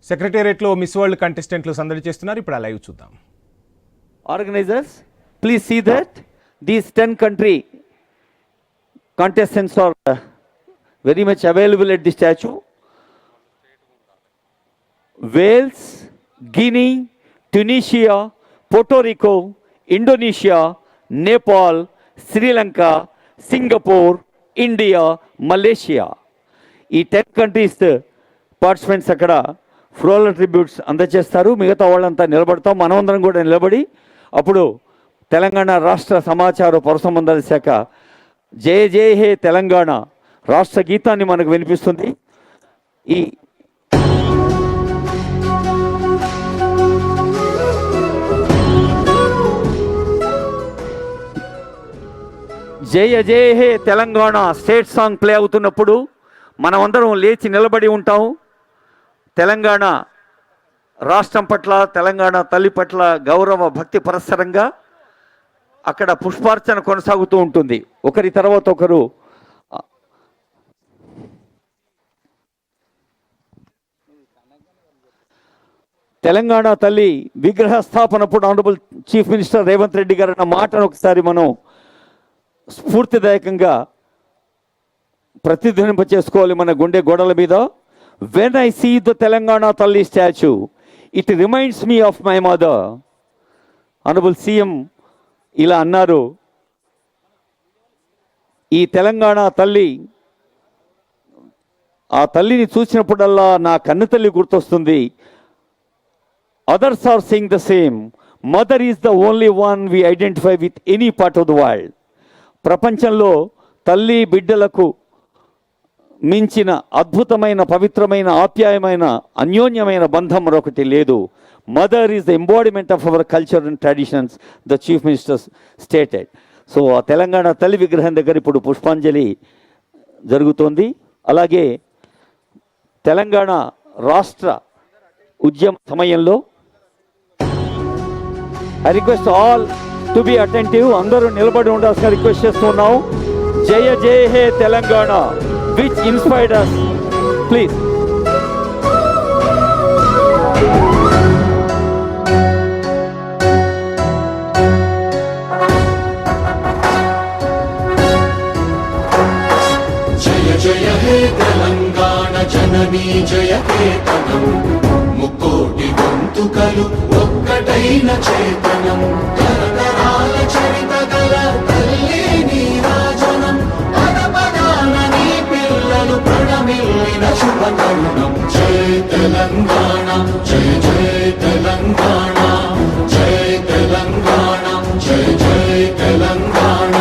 సెక్రటేరియట్లో miss world కంటెస్టెంట్లు సందడి చేస్తున్నారు. ఇప్పుడు ఆ లైవ్ చూద్దాం. Organizers, please see that these 10 country contestants are very much available at the statue. Wales, Guinea, Tunisia, Puerto Rico, Indonesia, Nepal, Sri Lanka, Singapore, India, Malaysia. ఈ 10 countries participants అక్కడ floral tributes అందజేస్తారు. మిగతా వాళ్ళంతా నిలబడతాం. మనమందరం కూడా నిలబడి అప్పుడు తెలంగాణ రాష్ట్ర సమాచార పౌర సంబంధాల శాఖ జయ జయ హే తెలంగాణ రాష్ట్ర గీతాన్ని మనకు వినిపిస్తుంది. ఈ జయ జయ హే తెలంగాణ స్టేట్ సాంగ్ ప్లే అవుతున్నప్పుడు మనమందరం లేచి నిలబడి ఉంటాం. తెలంగాణ రాష్ట్రం పట్ల, తెలంగాణ తల్లి పట్ల గౌరవ భక్తి పరస్పరంగా అక్కడ పుష్పార్చన కొనసాగుతూ ఉంటుంది. ఒకరి తర్వాత ఒకరు తెలంగాణ తల్లి విగ్రహ స్థాపనప్పుడు honourable chief minister Revanth Reddy గారు అన్న మాటను ఒకసారి మనం స్ఫూర్తిదాయకంగా ప్రతిధ్వనింప చేసుకోవాలి మన గుండె గోడల మీద. When I see the Telangana Talli statue, it reminds me of my mother. Honorable CM ఇలా అన్నారు. ఈ తెలంగాణ తల్లి, ఆ తల్లిని చూసినప్పుడల్లా నా కన్ను తల్లి గుర్తొస్తుంది. Others are saying the same. Mother is the only one we identify with any part of the world. ప్రపంచంలో తల్లి బిడ్డలకు మించిన అద్భుతమైన, పవిత్రమైన, ఆప్యాయమైన, అన్యోన్యమైన బంధం మరొకటి లేదు. Mother is the embodiment of our culture and traditions, the chief minister stated. So ఆ తెలంగాణ తల్లి విగ్రహం దగ్గర ఇప్పుడు పుష్పాంజలి జరుగుతోంది. అలాగే తెలంగాణ రాష్ట్ర ఉద్యమ సమయంలో I request all to be attentive. అందరూ నిలబడి ఉండాల్సిన రిక్వెస్ట్ చేస్తున్నాం. జయ జయ హే Telangana which inspired us. Please. జయ జయ హే తెలంగాణ జననీ జయ కేతనం, ముక్కోటి గొంతుకలు ఒక్కటైన చేతనం, తరతరాల చరిత గల తల్లి నీరాజనం, ప్రణమిల్లిన శుభ తరుణం. జయ తెలంగాణ, జయ జయ తెలంగాణ, జయ తెలంగాణ, జయ జయ తెలంగాణ.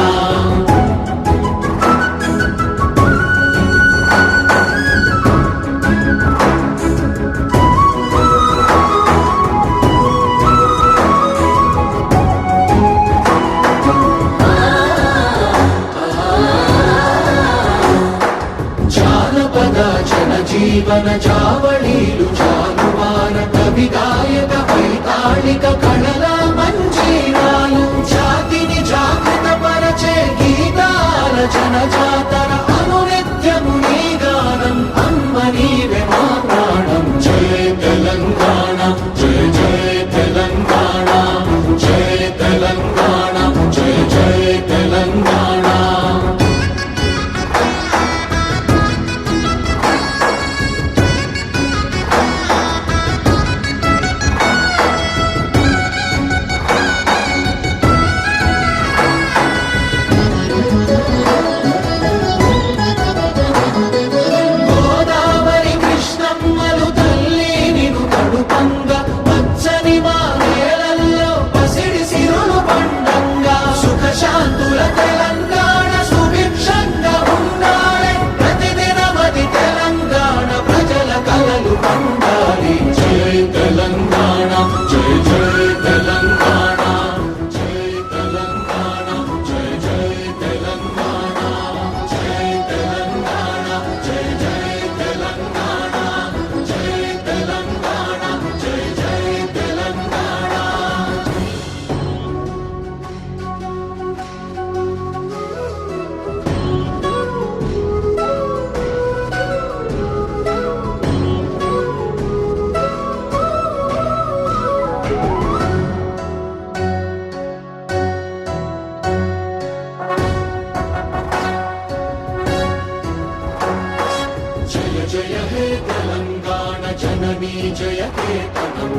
జీవన జావళీలు జానువార కవి గాయక వైతాళిక కళల మంజీరాలు, జాతిని జాగృత పరచే గీతాల జనజాతర అనునిత్యము నీ గానం, అమ్మ నీవే మా ప్రాణం. జయ తెలంగాణ, జయ జయ తెలంగాణ, జయ తెలంగాణ, జయ జయ తెలంగాణ. నీ జయకేతనం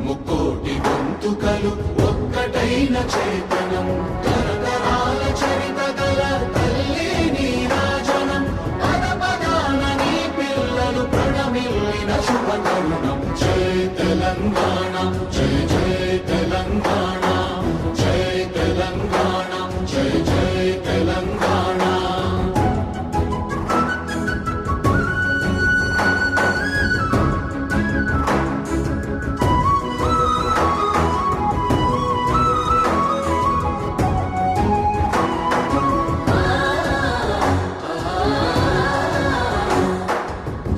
ముక్కోటి గొంతుకలు ఒక్కటైన చేతనం తరతరాల చరిత గల తల్లి నీ రాజనం పద పదాన నీ పిల్లలు ప్రణమిల్లిన శుభ తరుణం జై తెలంగాణ జై జై తెలంగాణ జై తెలంగాణ జై జై తెలంగాణ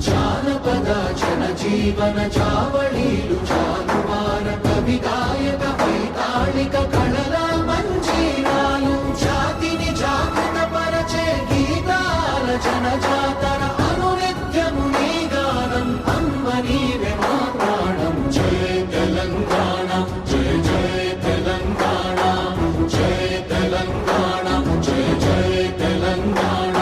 జానపద జనజీవన జావళీలు జానువార కవి గాయక వైతాళిక కళల మంజీరాలు జాతిని జాగృత పరచే గీతాల జనజాతర అనునిత్యము నీ గానం అమ్మ నీవే మా ప్రాణం జై తెలంగాణ జై జై తెలంగాణ జై తెలంగాణ జై జై తెలంగాణ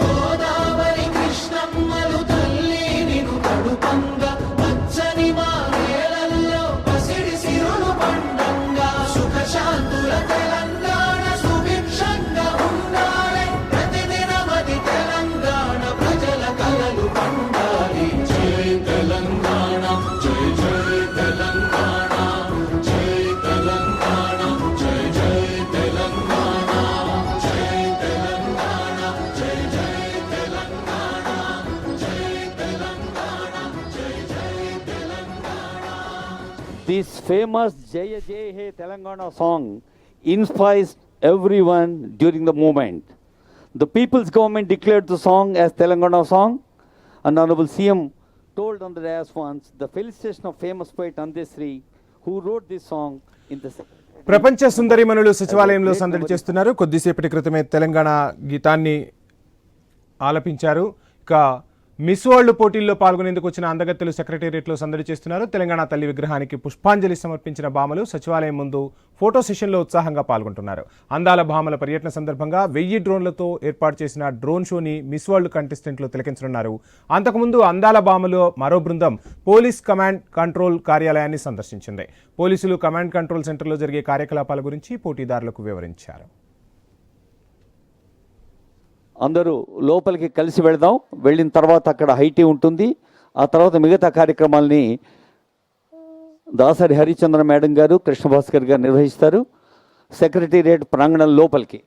గోదావరి కృష్ణమ్మలు తల్లి నిను తడుపంగా పచ్చని మా నేలల్లో పసిడి సిరులు పండంగా సుఖ శాంతుల తెలంగాణ సుభిక్షంగా ఉండాలి ప్రతిదినమది తెలంగాణ ప్రజల కలలు పండాలి జై తెలంగాణ జై జై తెలంగాణ జై తెలంగాణ జై జై తెలంగాణ జై తెలంగాణ జై జై తెలంగాణ జై తెలంగాణ జై జై Telangana This famous Jaya Jai He Telangana song inspires everyone during the movement. The people's government declared the song as Telangana song, and Honorable CM told on the dais once the felicitation of famous poet Andesri, who wrote this song in the ప్రపంచ సుందరిమణులు సచివాలయంలో సందడి చేస్తున్నారు. కొద్దిసేపటి క్రితమే తెలంగాణ గీతాన్ని ఆలపించారు. ఇక miss world పోటీల్లో పాల్గొనేందుకు వచ్చిన అందగత్తెలు సెక్రటేరియట్లో సందడి చేస్తున్నారు. తెలంగాణ తల్లి విగ్రహానికి పుష్పాంజలి సమర్పించిన భామలు సచివాలయం ముందు ఫోటో సెషన్లో ఉత్సాహంగా పాల్గొంటున్నారు. అందాల భామల పర్యటన సందర్భంగా 1000 డ్రోన్లతో ఏర్పాటు చేసిన డ్రోన్ షోని మిస్ వరల్డ్ కంటెస్టెంట్లు తిలకించనున్నారు. అంతకుముందు అందాల భామలు మరో బృందం పోలీస్ కమాండ్ కంట్రోల్ కార్యాలయాన్ని సందర్శించింది. పోలీసులు కమాండ్ కంట్రోల్ సెంటర్లో జరిగే కార్యకలాపాల గురించి పోటీదారులకు వివరించారు. అందరూ లోపలికి కలిసి వెళదాం. వెళ్ళిన తర్వాత అక్కడ హైటీ ఉంటుంది. ఆ తర్వాత మిగతా కార్యక్రమాల్ని దాసరి హరిచంద్ర మేడం గారు, కృష్ణభాస్కర్ గారు నిర్వహిస్తారు. సెక్రటేరియట్ ప్రాంగణం లోపలికి